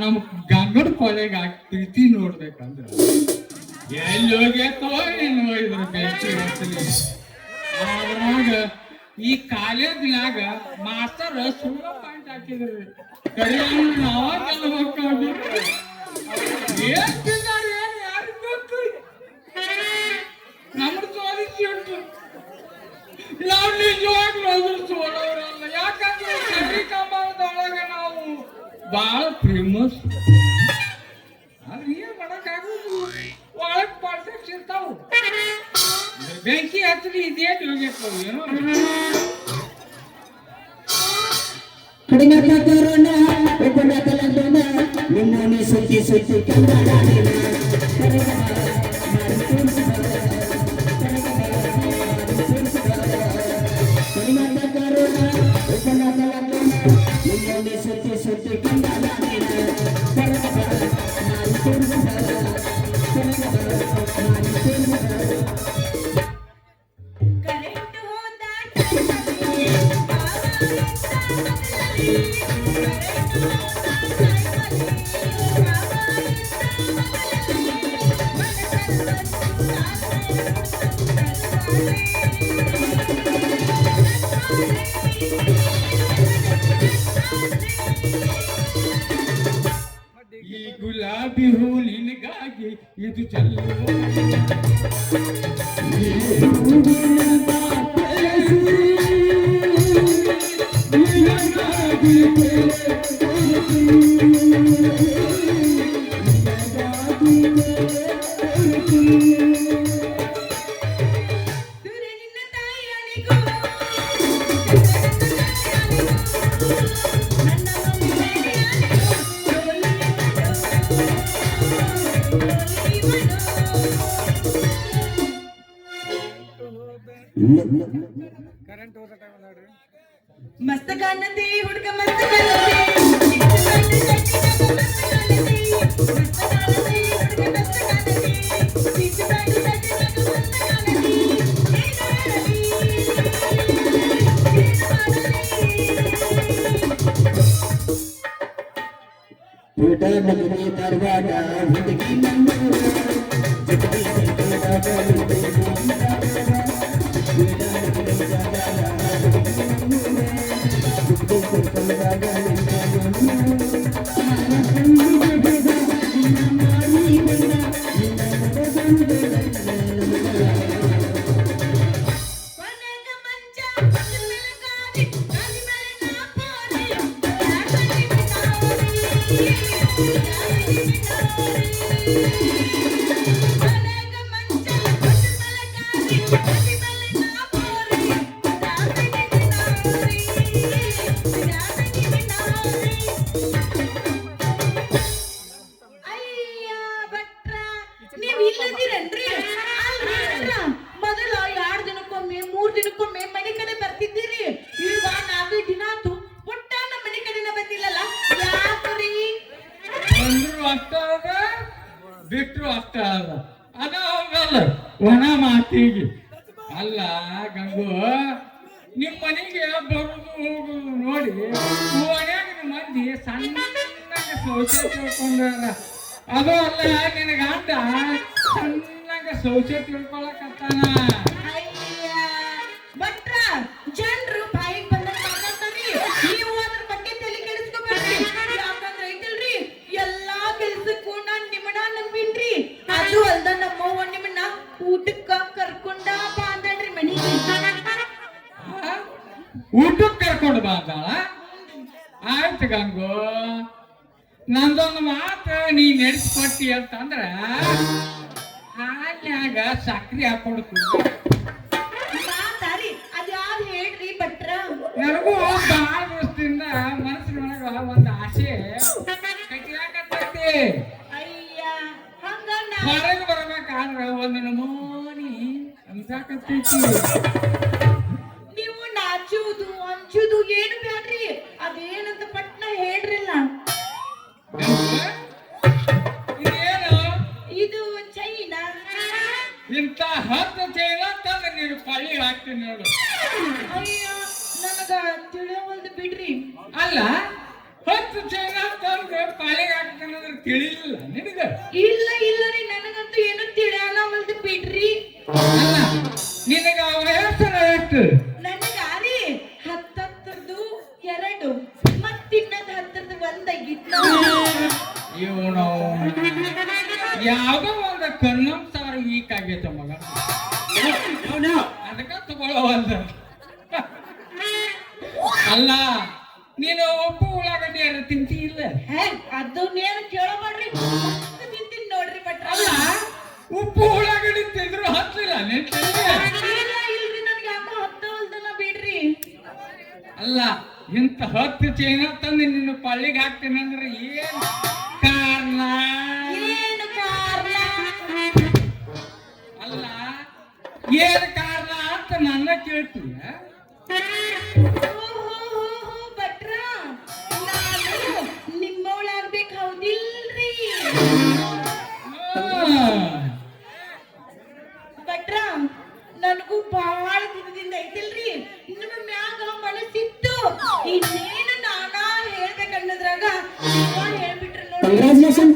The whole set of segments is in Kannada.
ನಮ್ ಗಂಗಡ ಕೊಲೆಗ ಪ್ರೀತಿ ನೋಡ್ಬೇಕಂದ್ರ ಎಲ್ಲಿ ಹೋಗ್ಯಾತೋ ಏನು ಇದ್ರ ಬೆಂಕಿ ಹಚ್ಚಲಿ. ಅದ್ರಾಗ ಈ ಕಾಲೇಜ್ನಾಗ ಮಾಸ್ತರ್ ಸುಳ್ಳ ಪಾಯಿಂಟ್ ಹಾಕಿದ್ರಿ ಕಡೆ ನಾವ ಗೆಲ್ಬೇಕು. ಏನ್ ತಿಂದಾರ ಏನ್ ಯಾರಿಗ್ ಗೊತ್ತು? ನಮ್ದು ತೋರಿಸಿ ಉಂಟು. ನಾವು ನಿಜವಾಗ್ಲೂ ಅದ್ರ ಸೋಲವ್ರಲ್ಲ. ಯಾಕಂದ್ರೆ ಸರಿ ಕಂಬದೊಳಗ ನಾವು ಬಹಳ ಫೇಮಸ್. ಆದ್ರೆ ಏನ್ ಮಾಡಕ್ಕಾಗುದು, ಒಳಗ್ ಪಾರ್ಸೆಕ್ಸ್ ಇರ್ತಾವ. ಬೆಂಕಿ ಹಚ್ಚಲಿ ಇದೇನು ಹೋಗ್ಯಪ್ಪ ಏನೋ. ಕಡಿನಾಟ ಕರೋಣ ಕಲಂದೋಣ ನಿಮ್ಮನೆ ಸುತ್ತಿ ಸುತ್ತಿ ಕನ್ನಡ ಕಡಿನಾಟ ಕರೋಣ ಕಲಂದೋಣ ನಿಮ್ಮನೆ ಸುತ್ತಿ ಸುತ್ತಿ ಕನ್ನಡ ಈ ಗುಲಾಬಿ ಹೂ ನಿನಗಾಗಿ ಇದು ಚೆಲ್ಲೋ मस्त काढते हुडक मस्त नगरी दरवाजा हुडकी ಮೊದಲ 2 ದಿನಕ್ಕೊಮ್ಮೆ 3 ದಿನಕ್ಕೊಮ್ಮೆ ಮನೆ ಕಡೆ ಬರ್ತಿದ್ದೀರಿ. ಈಗ 4 ದಿನ ಆತು ಒಟ್ಟ ನಮ್ಮ ಮನೆ ಕಡೆನ ಬಂದಿಲ್ಲಲ್ಲ, ಯಾಕ್ರಿ? ಬಂದ್ರು ಅಷ್ಟ ಅದ ಬಿಟ್ರು ಅಷ್ಟ ಅದ. ಅದ ಹೋಗಲ್ಲ ಒಣ ಮಾತಿಗೆ. ಅಲ್ಲ ಗಂಗು, ನಿಮ್ಮ ಮನೆಗೆ ಬರುದು ಹೋಗುದು ನೋಡಿ ಮನ್ಯಾಗ ಮಂದಿ ಸಣ್ಣ ಶೌಚ ತಿಳ್ಕೊಂಡಾರ. ಅದು ಅಲ್ಲ ನಿನ್ನ ಗಂಡ ಸಣ್ಣಗ ಶೌಚ ತಿಳ್ಕೊಳಕತ್ತಾನ. ಭಟ್ರ ಜನರು ಬಾಯಿಗೆ ಬಂದಾಗ ಮಾತಾಡ್ತಾರ್ರಿ, ನೀವು ಅದ್ರ ಬಗ್ಗೆ ತಲೆ ಕೆಡಿಸ್ಕೋಬೇಡ್ರಿ. ಯಾಕಂದ್ರೆ ಐತಲ್ರಿ ಎಲ್ಲಾ ಕೆಲ್ಸಕ್ಕೂ ನಾನ್ ನಿಮ್ಮನ್ನ ನಂಬಿನ್ರಿ. ಅದು ಅಲ್ದ ನಮ್ಮವ್ವ ನಿಮ್ಮನ್ನ ಊಟಕ್ಕ ಕರ್ಕೊಂಡ ಬಾಂದಳ್ರಿ ಮನೆಗೆ. ಊಟಕ್ಕೆ ಕರ್ಕೊಂಡು ಬಾಂದಾಳ. ಆಯ್ತು ಗಂಗು, ನಂದೊಂದು ಮಾತು ನೀ ನಡೆಸ್ಕೊಟ್ಟಿ ಅಂತಂದ್ರ ಹಾಲ್ಯಾಗ ಸಕ್ರಿ ಹಾಕೊಂಡು ಮಾತಾರಿ ಅದ್ ಯಾರು ಹೇಳ್ರಿ ಭಟ್ರ? ನನಗೂ ಬಹಳ ವರ್ಷದಿಂದ ಮನಸ್ಸಿನೊಳಗ ಒಂದು ಆಸೆ ಕಟ್ಟಿಯಾಕತ್ತೈತಿ. ಅಯ್ಯ ಹಂಗ ಹೊರಗೆ ಬರ್ಬೇಕಾದ್ರ ಒಂದು ನಮೂನಿ ಅನ್ಸಾಕತ್ತೈತಿ. ನೀವು ನಾಚುದು ಅಂಚುದು ಏನು ಬ್ಯಾಡ್ರಿ, ಅದೇನಂತ ಪಟ್ನ ಹೇಳ್ರಿಲ್ಲ. ಇದೇನು ಇದು ಚೈನಾ. ಇಂಥ 10 ಚೈನ ತಂದು ನೀನು ಪಳ್ಳಿ ಹಾಕ್ತೀನಿ ನೋಡು. ಅಯ್ಯ ನನಗ ತಿಳಿಯವಲ್ದು ಬಿಡ್ರಿ. ಅಲ್ಲ 10 ಚೈನ ತಂದು ಪಾಳಿಗೆ ಅಲ್ಲ ನಿನಗ ವಯಸ್ಸು ಎಷ್ಟು? ನನಗ ರೀ ಹತ್ತರದ್ದು 2 ಮತ್ತಿನ್ನೊಂದು 10ರದ್ದು ಒಂದಾಗಿತ್ತು. ಇವನು ಯಾವ್ದೋ ಒಂದು ಕನ್ನಂಸಾರ ವೀಕ್ ಆಗೈತೆ ಮಗ, ಅದಕ್ಕ ತಗೊಳ್ಳೋ ಒಂದು. ಅಲ್ಲ ನೀನು ಒಬ್ಬ ಉಳ್ಳಾಗಡ್ಡಿ ಯಾರು ತಿಂತಿ ಇಲ್ಲ? ಅದನ್ನೇನು ಕೇಳಬೇಡ್ರಿ, ಮಸ್ತ್ ತಿಂತೀನಿ ನೋಡ್ರಿ ಭಟ್ರ. ಅಲ್ಲ ಉಪ್ಪು ಉಳ್ಳಾಗಡ್ಡಿ ತಿಂದ್ರು ಹತ್ತಿಲ್ಲ ಇಲ್ರಿ ನನ್ಗೆ ಯಾಕೋ ಹತ್ತವಲ್ದನ ಬಿಡ್ರಿ. ಅಲ್ಲ ಇಂತ 10 ಚೈನ ತಂದು ನಿನ್ನ ಪಳ್ಳಿಗೆ ಹಾಕ್ತೀನಿ ಅಂದ್ರೆ ಏನ್ ಕಾರಣ? ಏನು ಕಾರಣ? ಅಲ್ಲ ಏನ್ ಕಾರಣ ಅಂತ ನನ್ನ ಕೇಳ್ತೀಯ? ಭಟ್ರ ನಾನು ನಿಮ್ಮವಳಾಗ್ಬೇಕು ಹೌದಿಲ್ರಿ? ಭಟ್ರ ನನಗೂ ಬಹಳ ದಿನದಿಂದ ಐತಿಲ್ರಿ ನಿಮ್ಮ ಮ್ಯಾಗ ಮನಸ್ಸಿತ್ತು. ಇನ್ನೇನು ನಾನಾ ಹೇಳ್ಬೇಕನ್ನೋದ್ರಾಗ ಹೇಳ್ಬಿಟ್ರೆ ನೋಡಿ. Congratulations.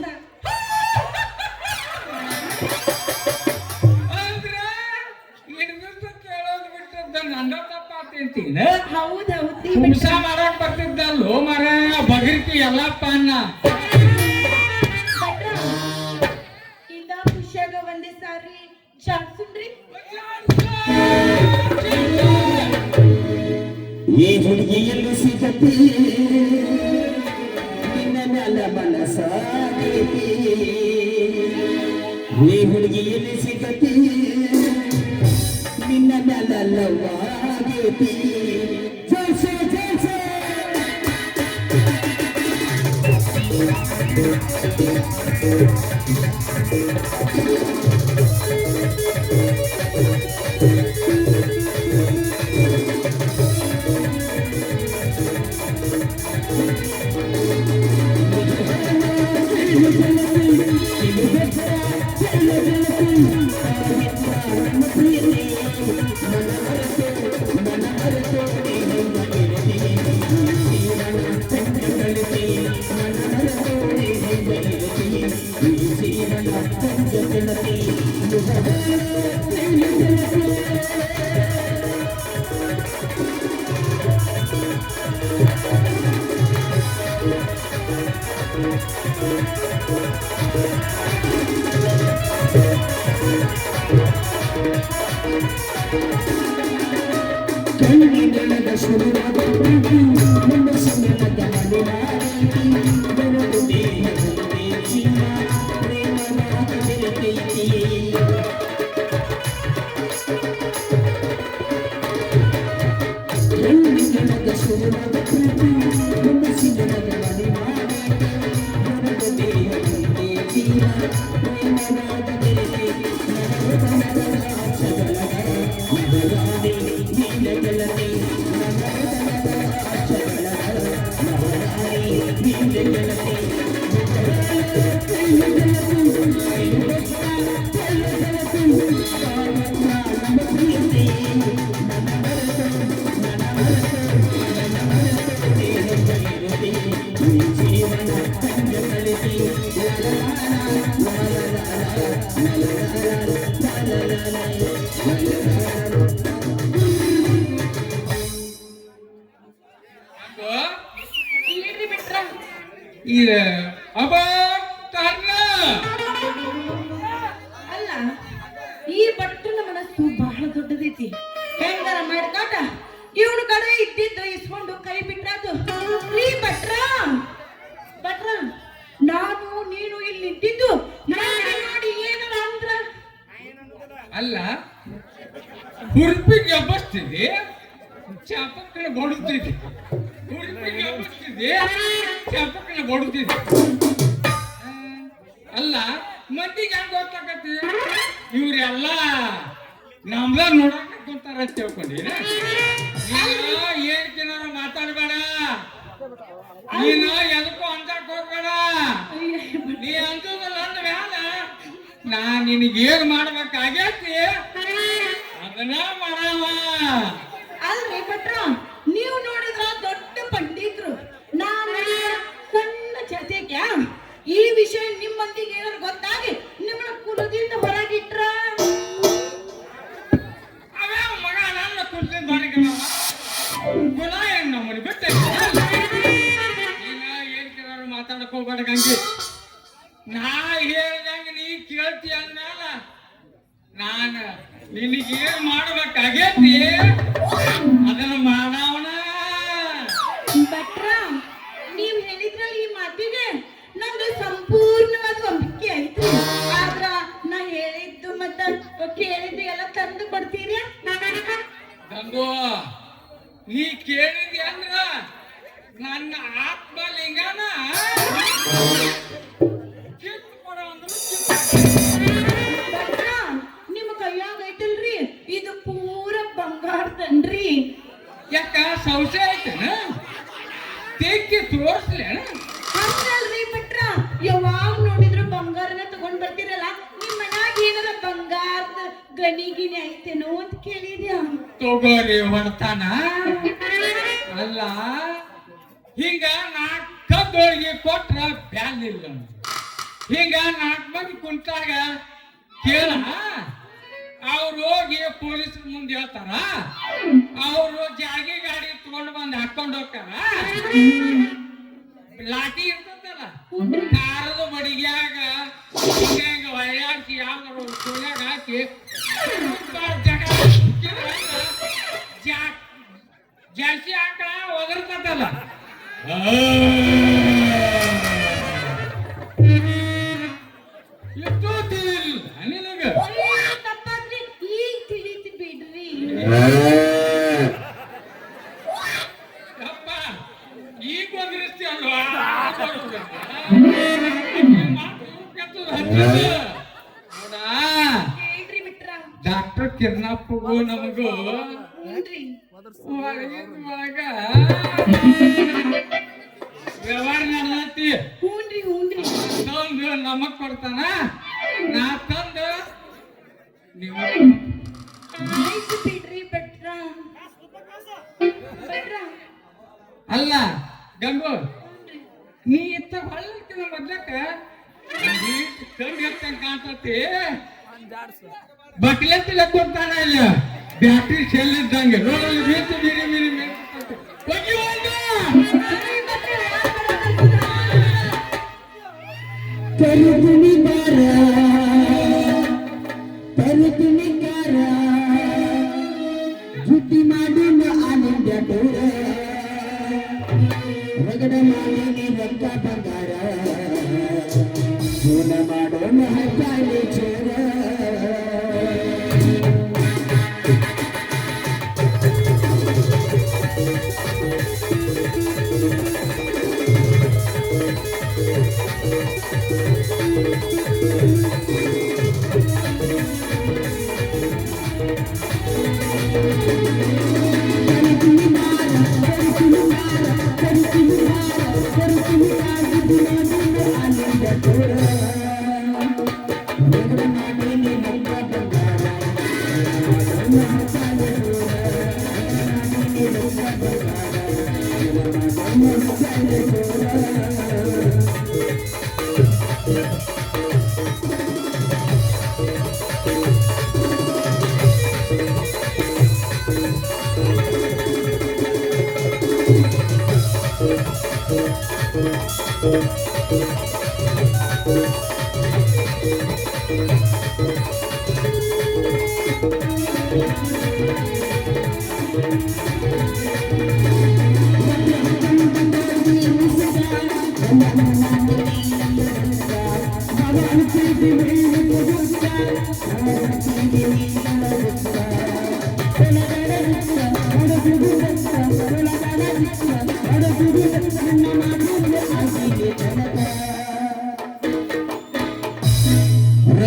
ಅಂದ್ರೆ ಹಿಡಿದು ಕೇಳೋದು ಬಿಟ್ಟದ್ದ ನನ್ನ ತಪ್ಪಾತೇಂತೀನಿ. ಹೌದೌದ್ರಿ ಹುಂಸ ಮಾಡಕ್ ಬರ್ತಿದ್ದಲ್ಲೋ ಮರ ಬಗರ್ತಿ ಎಲ್ಲಪ್ಪ ಅನ್ನ. ಭಟ್ರ ಇಂದ ಖುಷಿಯಾಗ ಒಂದೇ ಸಾರಿ ಜಾಸ್ತಿ ಈ ಹುಡುಗಿಯಲ್ಲಿ ಸಿಗತಿ ನಿನ್ನ ಮ್ಯಾಲ ಮನಸಾಗೈತಿ. ಈ ಹುಡುಗಿಯಲ್ಲಿ ಸಿಗತಿ ನಿನ್ನ ಮ್ಯಾಲ ಲವ್ವಾಗೈತಿ. ಜಲ್ಸೆ ಜಲ್ಸೆ ಕಣ್ಣಿನೊಳಗ ಶುರುವಾದ ಮನಸ್ಸಿನೊಳಗ ಮನವಾದೈತಿ. ಬರದು ದೇಹದಲ್ಲಿ ಜೀವ ಪ್ರೇಮವಾದ ಬೆರೆತೈತಿ. ಕಣ್ಣಿನೊಳಗ ಶುರುವಾದ ಮನಸ್ಸಿನೊಳಗ ಮನವಾದೈತಿ. ಬರದು ದೇಹದಲ್ಲಿ ಜೀವ ಪ್ರೇಮವಾದ ಬೆರೆತೈತಿ. ಇಲ್ರಿ ಭಟ್ರ ಅಬ್ಬ ಕಾರಣ ಅಲ್ಲ ಈ ಭಟ್ರನ ಮನಸ್ಸು ಬಹಳ ದೊಡ್ಡದೈತಿ. ಹೆಂಗಾರ ಮಾಡ್ಕಾಟ ಇವನು ಕಡೆ ಇದ್ದಿದ್ದು ಇಸ್ಕೊಂಡು ಕೈ ಬಿಟ್ರಾತು. ಈ ಭಟ್ರ ಭಟ್ರ ನಾನು ನೀನು ಇಲ್ಲಿ ನಿಂತಿದ್ದು ನೋಡಿ ಏನಾರ ಅಂದ್ರ ಅಲ್ಲ ಹುರುಪಿಗೆ ಎಬ್ಬಸ್ತಿದೆ, ಚಾಪಕ್ಕನ ಬಡುತ್ತಿದೆ. ಹುರುಪಿಗೆ ಎಬ್ಬಸ್ತಿದೆ, ಚಾಪಕ್ಕನ ಬಡುತ್ತಿದೆ. ಅಲ್ಲ ಮಂದಿಗೆ ಹೆಂಗ್ ಗೊತ್ತಾಗತ್ತೆ? ಇವ್ರೆಲ್ಲ ನಮ್ದ ನೋಡಕ್ ಗೊತ್ತಾರ ಅಂತ ತಿಳ್ಕೊಂಡಿರ. ಏನ್ ಮಾತಾಡ್ಬೇಡ, ನೀನು ಎದಕ್ಕೂ ಅಂಜಕ್ ಹೋಗ್ಬೇಡ. ನೀ ಅಂಜೋದಲ್ಲ ಅಂದ ಮ್ಯಾಲ ನಾ ನಿನಗೇನ್ ಮಾಡ್ಬೇಕಾಗೈತಿ ಅದನ್ನ ಮಾಡವ. ಅಲ್ರಿ ಭಟ್ರ ನೀವು ನೋಡಿದ್ರ ದೊಡ್ಡ ಪಂಡಿತರು, ನಾನು ಸಣ್ಣ ಚತೆಕ್ಯಾ. ಈ ವಿಷಯ ನಿಮ್ಮ ಮಂದಿಗೆ ಏನಾದ್ರು ಗೊತ್ತಾಗಿ ನಿಮ್ಮನ್ನ ಕುಲದಿಂದ ಹೊರಗಿಟ್ರ ನಾನು ನಿನಗೇನ್ ಮಾಡ್ಬೇಕಾಗೇತಿ ಅದನ್ನ ಮಾಡವಣ. ಭಟ್ರ ನೀವ್ ಹೇಳಿದ್ರಲ್ಲ ಈ ಮಾತಿಗೆ ನಂದು ಸಂಪೂರ್ಣವಾದ ನಂಬಿಕೆ ಐತ್ರಿ. ಆದ್ರ ನಾ ಹೇಳಿದ್ದು ಮತ್ತ ಕೇಳಿದ್ದು ಎಲ್ಲ ತಂದು ಕೊಡ್ತೀರಿ? ಗಂಗು, ನೀ ಕೇಳಿದ್ಯ ಅಂದ್ರ ನನ್ನ ಆತ್ಮಲಿಂಗನ ಕಿತ್ತು ಕೊಡ ಅಂದ್ರು ಭಟ್ರ ನಿಮ್ಮ ಕೈಯಾಗ ಐತಲ್ರಿ ಇದು ಪೂರ ಬಂಗಾರದನ್ರಿ. ಯಾಕ ಸಂಶಯ ಐತೇನ? ತೆಕ್ಕಿ ತೋರಿಸ್ಲೇನ? ಅಲ್ರಿ ಭಟ್ರ ಯಾವಾಗ ನೋಡಿದ್ರು ಬಂಗಾರನ ತಗೊಂಡ್ ಬರ್ತೀರಲ್ಲ, ನಿಮ್ ಮನ್ಯಾಗ ಏನಾರ ಬಂಗಾರದ ಗಣಿ ಗಿಣಿ ಐತೇನೋ ಅಂತ ಕೇಳಿದ್ಯಾ? ತಗೋರಿ ಹೊಡ್ತಾನ. ಅಲ್ಲ ಹಿಂಗ ನಾಲ್ಕದೊಳಗೆ ಕೊಟ್ರ ಬ್ಯಾಲಿಲ್ಲ. ಹಿಂಗ 4 ಮಂದಿ ಕುಂತಾಗ ಕೇಳ ಅವ್ರು ಹೋಗಿ ಪೊಲೀಸ್ ಮುಂದೆ ಹೇಳ್ತಾರ. ಅವರು ಜಾಗಿ ಗಾಡಿ ತಗೊಂಡು ಬಂದು ಹಾಕೊಂಡು ಹೋಗ್ತಾರ. ಲಾಠಿ ಇರ್ತದಲ್ಲ ಕಾರದ ಬಡಿಗ್ಯಾಗ ಹಿಂಗ ಹೊಯ್ಯಾಡ್ಸಿ ಯಾವ್ದಾರು ಸೋನ್ಯಾಗ ಹಾಕಿ ಜಗ ಜಾಸ್ತಿ ಹಾಕ ಒದರ್ತದಲ್ಲ. ಎಷ್ಟು ತಿಳಿಲಿಲ್ಲ ನಿನಗ? ತಪ್ಪಾದ್ರಿ ಈಗ ತಿಳಿತಿ ಬಿಡ್ರಿ. ಅಪ್ಪ ಈಗ ಒದರಿಸ್ತಿ ಅಲ್ವಾ? ಹೇಳ್ರಿ ಬಿಟ್ರ. ಡಾಕ್ಟರ್ ಕಿರಣಪ್ಪಗೂ ನಮಗೂ ಹ್ಞೂನ್ರಿ. ಒಳಗ ವ್ಯವಹಾರ ನಡೆದೈತಿ. ಹ್ಞೂನ್ರಿ ಹ್ಞೂನ್ರಿ. ತಂದು ನಮಗ್ ಕೊಡ್ತಾನ, ನಾ ತಂದು ನೀವು ಆಯ್ತು ಬಿಡ್ರಿ ಭಟ್ರ. ಭಟ್ರ ಅಲ್ಲ ಗಂಗು, ನೀ ಇತ್ತ ಹೊಳ್ಕಿನ ಮೊದ್ಲಕ್ಕ ಕಮ್ಮಿ ಎತ್ತಂಗ್ ಕಾಣ್ತತಿ. ಬಟ್ಲೆತ್ತಿಲ್ಲ ಕೊಡ್ತಾನ ಇಲ್ಲ ಬ್ಯಾಟ್ರಿ ಸೆಲ್ ಇದ್ದಂಗೆ ರೋಡಲ್ಲಿ ಬೀಳ್ತು ಮೀರಿ ಮೀರಿ ಹೋಗಿ ಒಂದು ತರುದಿನಿ ಬಾರ ತರುದಿನಿ ಕಾರ ಜುಟ್ಟಿ ಮಾಡಿ ಆನಂದ ಟೂರ ರಗಡ ಮಾಡಿ ರೊಕ್ಕ ಬಂಗಾರ ಜೀವನ ಮಾಡೋಣ ಹತ್ತಾಳೆ ಚೋರ.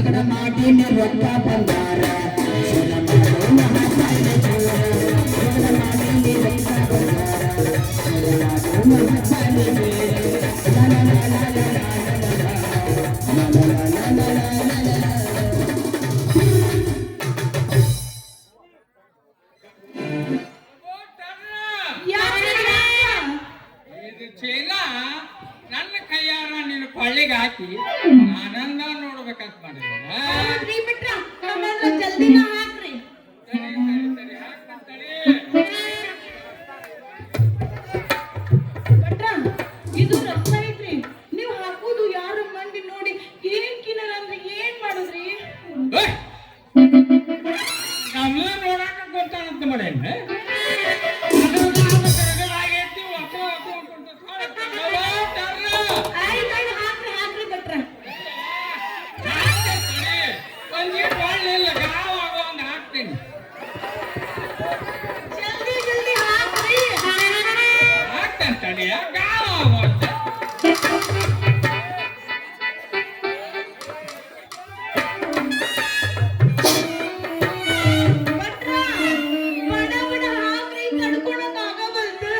ರಗಡ ಮಾಡಿ ರೊಕ್ಕ ಬಂಗಾರ ಜೀವನ ಮಾಡೋಣ ಹತ್ತಾಳೆ ಚೋರ. ರಗಡ ಮಾಡಿ ರೊಕ್ಕ ಬಂಗಾರ ಜೀವನ ಮಾಡೋಣ ಹತ್ತಾಳೆ ಚೋರ. ಲ ಲ ಲ ಲ ಲ ಲ ಲ ಲ ಲ ಲ ಲ. ಇದು ಚೀಲ ನನ್ನ ಕೈಯಾರ ನೀನು ಕೊಳ್ಳಿಗೆ ಹಾಕಿ ಆನಂದ ನೋಡ್ಬೇಕಂತ ಮಾಡಿದ್ರೆ ಹೌದ್ರಿ ಬಿಟ್ರ ನಮ್ಮೆಲ್ಲ ಜಲ್ದಿನ ಹಾಕ್ರಿ. ಭಟ್ರ ಇದು ರಕ್ತ ಐತ್ರಿ, ನೀವು ಹಾಕುದು ಯಾರು ಮಂದಿ ನೋಡಿ ಏನ್ ಕಿನಲ್ಲ ಅಂದ್ರೆ ಏನ್ ಮಾಡುದ್ರಿ? ಮಾಡೇನ ಆಯ್ತಾಯ್ತು ಹಾಕ್ರಿ ಹಾಕ್ರಿ ಭಟ್ರ ಹಾಕ್ತೀನಿ ಜಲ್ದಿ ಜಲ್ದಿ ಹಾಕ್ರಿ ಹಾಕ್ತೇನೆ ತಡಿಯ ಗಾವ ಆಗೋತ್ತೆ ಭಟ್ರ ಬಡ ಬಡ ಹಾಕ್ರಿ ತಡ್ಕೊಳಕ್ ಆಗಬಲ್ದು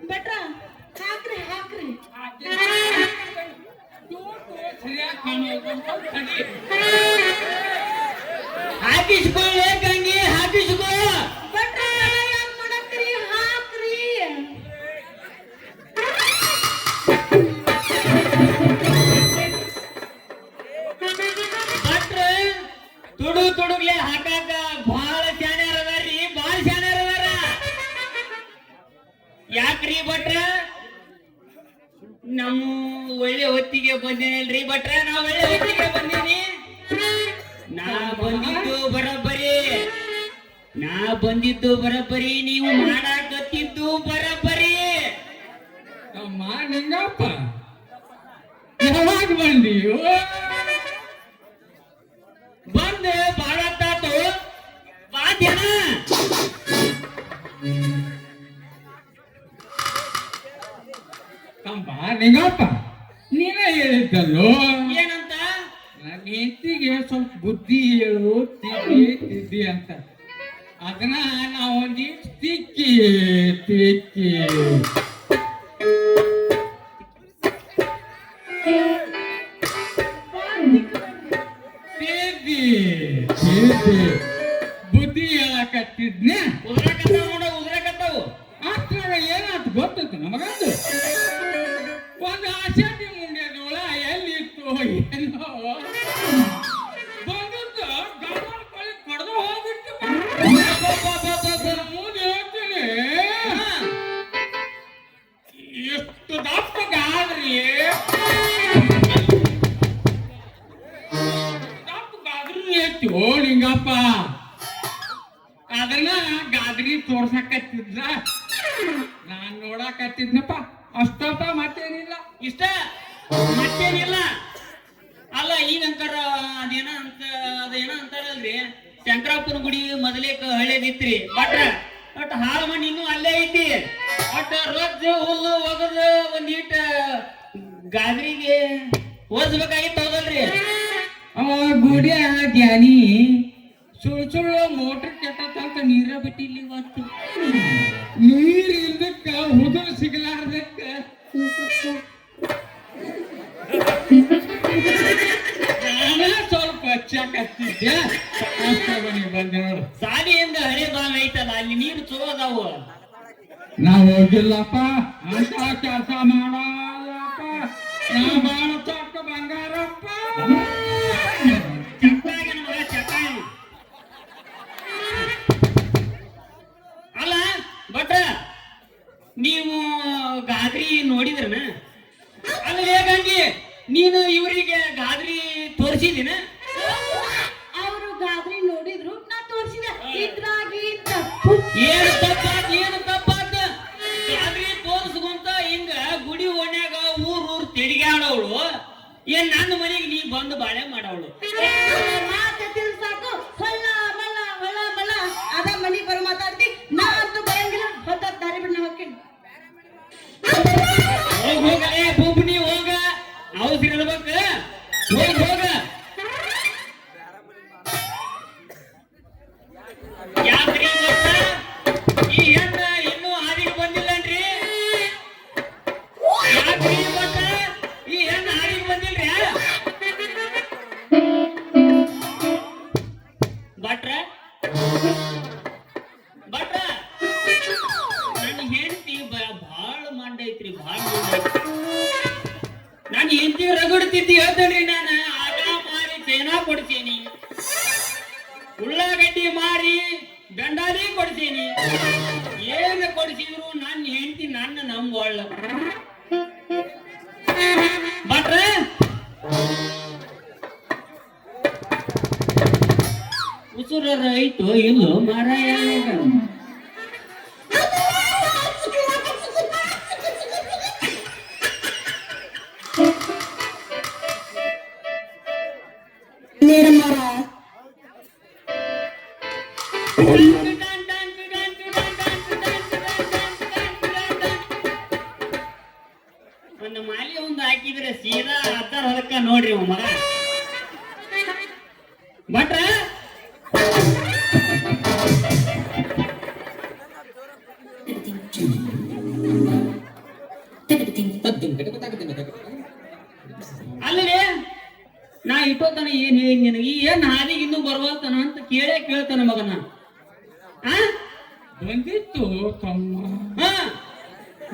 ಭಟ್ರ ಹಾಕ್ರಿ ಹಾಕ್ರಿ ಹಾಕಿಸ್ಕೊಳ್ಳೆ ಗಂಗಿ ಹಾಕಿಸ್ಕೋ. ಭಟ್ರ ಯಾಕೆ ಮಾಡತ್ತೀರಿ ಹಾಕ್ರಿ ಭಟ್ರ ತುಡುಗ್ಲೆ ಹಾಕಾಕ ಬಹಳ ಶಾಣ್ಯಾರ ಅದಾರ್ರಿ, ಬಹಳ ಶಾಣ್ಯಾರ ಅದಾರ. ಯಾಕ್ರಿ ಭಟ್ರ ನಮ್ಮ ಒಳ್ಳೆ ಹೊತ್ತಿಗೆ ಬಂದೇನಲ್ರಿ ಭಟ್ರ, ನಾ ಒಳ್ಳೆ ಹೊತ್ತಿಗೆ ಬಂದೀನಿ. ನಾ ಬಂದಿದ್ದು ಬರಬ್ಬರಿ, ನೀವು ಮಾಡಾಕತ್ತಿದ್ದು ಬರಬ್ಬರಿ. ಅಮ್ಮ ನಿಂಗಪ್ಪ ಯಾವಾಗ ಬಂದೀಯೋ ಬಂದ ಬಾಳ ತಾತು ಬಾಧ್ಯನ ಅಮ್ಮ ನಿಂಗಪ್ಪ ನೀನ ಹೇಳಿದ್ದಲ್ಲೋ ಏನಂತ? ನನ್ನ ಹೆಂಡತಿಗೆ ಸ್ವಲ್ಪ ಬುದ್ಧಿ ಹೇಳು ತಿದ್ದಿ ಅಂತ. ಅದನ್ನ ನಾವೊಂದಿಷ್ಟು ತಿಕ್ಕಿ ಬುದ್ಧಿ ಹೇಳಕತ್ತಿದ್ನ. ಉದ್ರಾಕತ್ತಾವ ನೋಡ, ಉದ್ರಾಕತ್ತಾವು. ಅಷ್ಟ್ರಾಗ ಏನಾಯ್ತು ಗೊತ್ತಿತ್ತು ನಮಗಂದು. ಒಂದು ಆಶಾಟಿ ಮುಂಡ್ಯದೊಳ ಎಲ್ಲಿತ್ತು ಏನೋ ಬಂದದ್ದು ಗಮನ ಕೊಳಿ ಕಡ್ದು ಹೋಗ್ಬಿಟ್ಟು ಮುಂದೆ ಹೇಳ್ತೀನಿ ಎಷ್ಟು ದಪ್ಪಗಾದ್ರಿ ಎತ್ತು ಲಿಂಗಪ್ಪ. ಅದನ್ನ ಗಾದ್ರಿ ತೋರ್ಸಕತ್ತಿದ್ರ ನಾನ್ ನೋಡಕತ್ತಿದ್ನಪ್ಪ, ಅಷ್ಟಪ್ಪ ಮತ್ತೇನಿಲ್ಲ. ಇಷ್ಟ ಮತ್ತೇನಿಲ್ಲ. ಅಲ್ಲ ಈಗಂಕರ ಅದೇನೋ ಅಂತಾರಲ್ರಿ, ಶಂಕರಾಪುರ ಗುಡಿ ಮೊದಲೇಕ ಹಳೇದಿತ್ರಿ ಬಟ್ರ ಒಟ್ಟು ಹಾಳು ಮಣ್ಣು ಇನ್ನೂ ಅಲ್ಲೇ ಐತಿ. ಒಟ್ಟು ರೊಜ್ಜು ಹುಲ್ಲು ಒಗದು ಒಂದೀಟ ಗಾದ್ರಿಗೆ ಓದಿಸ್ಬೇಕಾಗಿತ್ತು, ಹೌದಲ್ರಿ? ಅವ ಗುಡಿಯ ಜ್ಞಾನಿ ಸುಳ್ಳು ಮೋಟರ್ ಕೆಟ್ಟಂತ ನೀರ ಬಿಟ್ಟಿಲ್ಲ ಇವತ್ತು. ನೀರ್ ಇಲ್ದಕ್ಕ ಹುದುರು ಸಿಗಲಾರ್ದಕ್ಕ ನಾನ ಸ್ವಲ್ಪ ಹಚ್ಚಾಕತ್ತಿದ್ದೆ, ಅಷ್ಟೇ ಬಂದೆ ನೋಡು. ಸಾಲಿಯಿಂದ ಹಳೆ ಬಾವಿ ಐತಲ್ಲ, ಅಲ್ಲಿ ನೀರು ಚಲೋ ಅದಾವು. ನಾವ್ ಹೋಗಿಲ್ಲಪ್ಪ ಅಂತ ಕೆಲಸ ಮಾಡಲ್ಲಪ್ಪ, ನಾ ಬಾಳ ಚೊಕ್ಕ ಬಂಗಾರಪ್ಪ. ಚಕ್ಕಾಗನ ಮಗ ಚಕ್ಕಾಗನ. ಅಲ್ಲ ಬಟ್ ನೀವು ಗಾದ್ರಿ ನೋಡಿದ್ರನ? ಅಲ್ಲೇ ಗಂಗಿ ನೀನು ಇವರಿಗೆ ಗಾದ್ರಿ ತೋರಿಸಿದಿನ? ಅವರು ಗಾದ್ರಿ ನೋಡಿದ್ರು, ನಾ ತೋರಿಸಿದೆ. ಇದ್ರಾಗಿ ತಪ್ಪು ಏನು ತಪ್ಪಾತ? ಗಾದ್ರಿ ತೋರಿಸ್ಕೊಂತ ಹಿಂಗ ಗುಡಿ ಓಣ್ಯಾಗ ಊರ್ ತಿರ್ಗ್ಯಾಡವಳು, ಏನ್ ನನ್ನ ಮನೆಗೆ ನೀ ಬಂದು ಬಾಳೆ ಮಾಡವಳು. ಮಾತಾಡ್ತಿದ್ ಸಾಕು, ಹೊಲ್ಲ ಮಲ್ಲ ಹೊಲ ಮಲ್ಲ ಅದ ಮನಿಗ್ ಬರೋ ಮಾತಾಡ್ತಿ. ನಾ ಅಂತೂ ಬರಂಗಿಲ್ಲ, ಹೊತ್ತ ದಾರಿ ಬಿಡ್ ನಾ ಹೋಗ್ತೀನಿ. ಹೋಗಲೇ ಬೊಬ್ಬನಿ ಹೋಗ, ಅವಸರ ಇರ್ಬೇಕ. ಹೋಗ ಯಾಕ್ರಿ ಗೊತ್ತ? ಈ ಹೆಣ್ಣ ಇನ್ನೂ ಹಾದಿಗೆ ಬಂದಿಲ್ಲನ್ರಿ? ಯಾಕ್ರಿ ಗೊತ್ತ? ಈ ಹೆಣ್ಣ ಹಾದಿಗೆ ಬಂದಿಲ್ರಿ? ಭಟ್ರ ನನ್ನ ಹೆಂಡತಿ ಭಾಳ ಮಂಡ ಐತ್ರಿ, ಭಾಳ ಮಂಡ ಐತ್ರಿ. ನಾನು ಹೆಂಡತಿ ರಗಡ್ತಿದ್ದಿ ಹೇಳ್ತೇನ್ರಿ. ನಾನು ಆಟ ಮಾರಿ ಚೈನಾ ಕೊಡ್ತೀನಿ, ಉಳ್ಳಾಗಡ್ಡಿ ಮಾರಿ ಗಂಡಾಲಿ ಕೊಡ್ತೀನಿ. ಏನು ಕೊಡಿಸಿದ್ರು ನನ್ನ ಹೆಂಡತಿ ನನ್ನ ನಂಬೋಳ. ಉಸುರ ಐತೋ ಇಲ್ಲೋ ಮಾರಾಯ ನಿರ್ಮಲ ಒಂದು ಮಾಲಿ ಒಂದು ಹಾಕಿದ್ರೆ ಸೀದಾ ಹತ್ತಾರ ಹೊಲಕ್ಕ ನೋಡ್ರಿ ಅವ ಮಗ ಭಟ್ರ ಅಲ್ಲಿ ನಾ ಇಟ್ಟೋತನ ಏನ್ ಹೇಳಿ ನಿನಗೆ ಏನ್ ಹಾದಿಗೆ ಇನ್ನೂ ಬರ್ವಲ್ತಾನ ಅಂತ ಕೇಳ್ತಾನ ಮಗನ ಆ ಬಂದಿತ್ತು ತಮ್ಮ. ಹಾ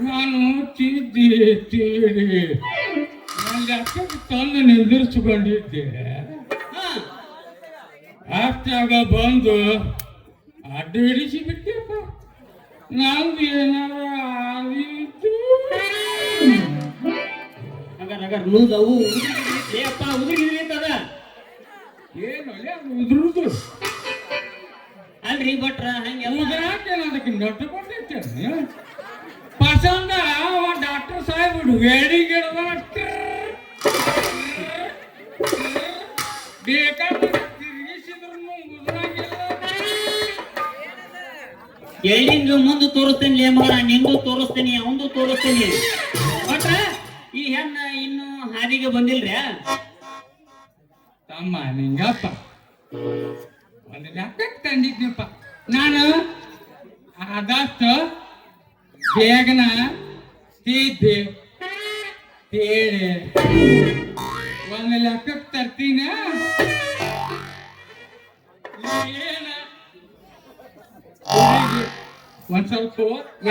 ನಾನು ತಿದ್ದಿ ತೀಡಿ ನನ್ನ ಲೆಕ್ಕಕ್ಕೆ ತಂದು ನಿಂದಿರಿಸಿಕೊಂಡಿದ್ದೆ. ಹಾ ಅಷ್ಟಾಗ ಬಂದು ಅಡ್ಡ ಹಿಡಿಸಿ ಬಿಟ್ಟೆಪ್ಪ. ನಂದು ಏನಾರ ಆದೀತು. ಅಗರ್ ಲೂಸ್ ಅವು ಅಪ್ಪ ಉದುರಿಗಿದ್ರಿ ಅಂತದ ಏನು ಅಲ್ಲೇ ಅದು ಉದುರುದು ಅಲ್ರಿ ಭಟ್ರ ಹಂಗೆಲ್ಲ ಉದುರಾಕೆ ಅದಕ್ಕೆ ನಟ್ಟುಕೊಂಡಿರ್ತೇನೆ. ಪಸಂದ ಅವ ಡಾಕ್ಟರ್ ಸಾಹೇಬ್ ವೇಡಿ ಗಿಡದ ಬೇಕಾದ್ರೆ ತಿರುಗಿಸಿದ್ರು ಉದುರಾಗಿಲ್ಲ. ಎಲ್ಲಿಂದ ಮುಂದೆ ತೋರಿಸ್ತೇನೆ ಮಗ ನಿಂದು ತೋರಿಸ್ತೇನೆ ಅವಂದು ತೋರಿಸ್ತೇನೆ ಭಟ್ರ ಈ ಹೆಣ್ಣ ಇನ್ನು ಹಾದಿಗೆ ಬಂದಿಲ್ರಿ ತಮ್ಮ ನಿಂಗಪ್ಪ ಒಂದು ಲೆಕ್ಕಕ್ಕೆ ತಂದಿದ್ನಪ್ಪ. ನಾನು ಆದಷ್ಟು ಬೇಗನ ತಿದ್ದೆ ತೇಳಿ ಒಂದು ಲೆಕ್ಕಕ್ಕೆ ತರ್ತೀನ. ಏನ ಒಂದ್ ಸ್ವಲ್ಪ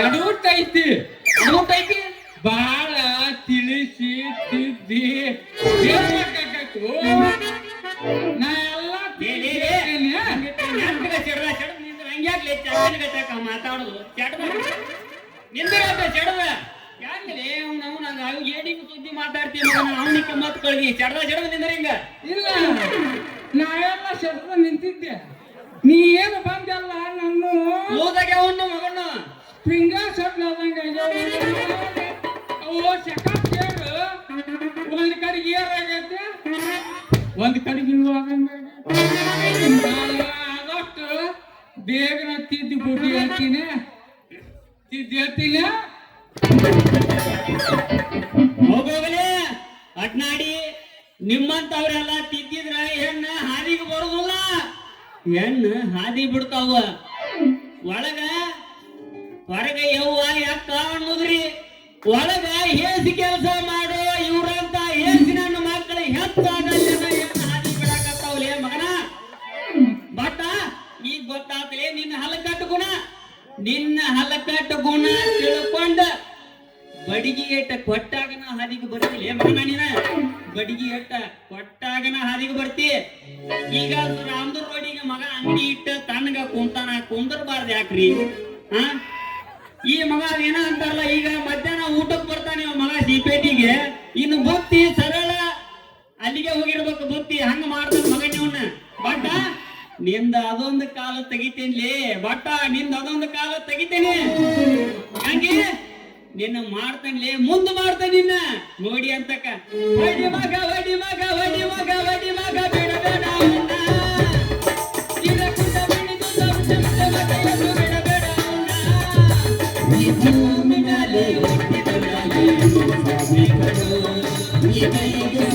ಎಡವಟ್ ಐತಿ ಬಾಳ ತಿಳಿಸಿ ತಿದ್ದಿ ನಾ ಎಲ್ಲ ಮಾತಾಡುದು ಚಡದ ಯಾಕಲೇ ನಾವು ಏಡಿಗೆ ಸುದ್ದಿ ಮಾತಾಡ್ತೀವಿ ಅವನಿಗೆ ಮತ್ ಕಳ್ದಿ ಚಡದ ನಿಂದ್ರ ಹಿಂಗ ಇಲ್ಲ ನಾ ಎಲ್ಲ ಶಬ್ದ ನಿಂತಿದ್ದೆ. ನೀ ಏನು ಬಂದಲ್ಲ ನನ್ನ ಹೋದಾಗ ಅವನು ಮಗನ ಫಿಂಗ ಸಟ್ಲಾದಂಗ ಅವು ಸೆಕೆಂಡ್ ಸೇರು ಒಂದ್ ಕಡೆಗೆ ಏರಾಗೈತೆ ಒಂದ್ ಕಡೆಗೆ ಇಳುವಾಗಂಗ ಆದಷ್ಟು ಬೇಗನ ತಿದ್ದಿ ಬುದ್ಧಿ ಹೇಳ್ತೀನಿ ಹೋಗೋಗಲೇ ಅಟ್ನಾಡಿ ನಿಮ್ಮಂತವ್ರೆಲ್ಲ ತಿದ್ದಿದ್ರ ಹೆಣ್ಣ ಹಾದಿಗೆ ಬರೋದಿಲ್ಲ ಹೆಣ್ಣು ಹಾದಿ ಬಿಡ್ತಾವ ಒಳಗ ಹೊರಗ ಯವ್ವ ಯಾಕ ಅನ್ನೋದ್ರಿ ಒಳಗ ಹೇಸಿ ಕೆಲಸ ಮಾಡೋ ಇವ್ರಂತ ಹೇಸಿ ನನ್ನ ಮಕ್ಕಳು ಹೆತ್ತಾಗ ಹೆಣ್ಣು ಹಾದಿ ಬಿಡಾಕತ್ತಾವಲೇ ಮಗನ ಬಟ್ ಈಗ ಗೊತ್ತಾಗ್ತಲೇ ನಿನ್ನ ಹಲಕಟ್ಟು ಗುಣ ತಿಳ್ಕೊಂಡ ಬಡಿಗೆ ಎಟ್ಟ ಕೊಟ್ಟಾಗನ ಹಾದಿಗೆ ಬರ್ತಿಲ್ಲ ಮಗನ ನೀನ ಬಡಿಗೆ ಎಟ್ಟ ಕೊಟ್ಟಾಗನ ಹಾದಿಗೆ ಬರ್ತಿ. ಈಗ ರಾಮದುರ್ ರೋಡಿಗೆ ಮಗ ಅಂಗಡಿ ಇಟ್ಟ ತಣ್ಣಗ ಕುಂದರ್ಬಾರ್ದು ಯಾಕ್ರಿ ಹಾ ಈ ಮಗ ಏನ ಅಂತಾರಲ್ಲ ಈಗ ಮಧ್ಯಾಹ್ನ ಊಟಕ್ಕೆ ಬರ್ತಾನೆ ಮಗ ಸಿಪೇಟಿಗೆ ಇನ್ನು ಬುತ್ತಿ ಸರಳ ಅಲ್ಲಿಗೆ ಹೋಗಿರ್ಬೇಕು ಬುತ್ತಿ ಹಂಗ ಮಾಡ್ತಾನ ಮಗ ನೀವನ್ನ ಬಟ್ಟ ನಿಂದ ಅದೊಂದು ಕಾಲ ತೆಗಿತೇನ್ಲೇ ಬಟ್ಟ ನಿಂದ ಅದೊಂದು ಕಾಲ ತೆಗಿತೇನೆ ಹಂಗೆ ನಿನ್ನ ಮಾಡ್ತಾನ್ಲೇ ಮುಂದೆ ಮಾಡ್ತಾನೆ ನಿನ್ನ ನೋಡಿ ಅಂತಕ ವಡಿ ಮಗ ವಡಿ ಮಗ ವಡಿ ಮಗ ವಡಿ ಮಗ ಬಿಡಬೇಡ ಅವನ್ನ ಇರಕುಂಡ ಬಿಡಿದು ಸಂಸಂತ ಮತೆಯನ್ನು ಬಿಡಬೇಡ ಅವನ್ನ ಈ ಭೂಮಿ ಮೇಲೆ ಹುಟ್ಟಿದ ಮೇಲೆ ಈ ಕೈಗೆ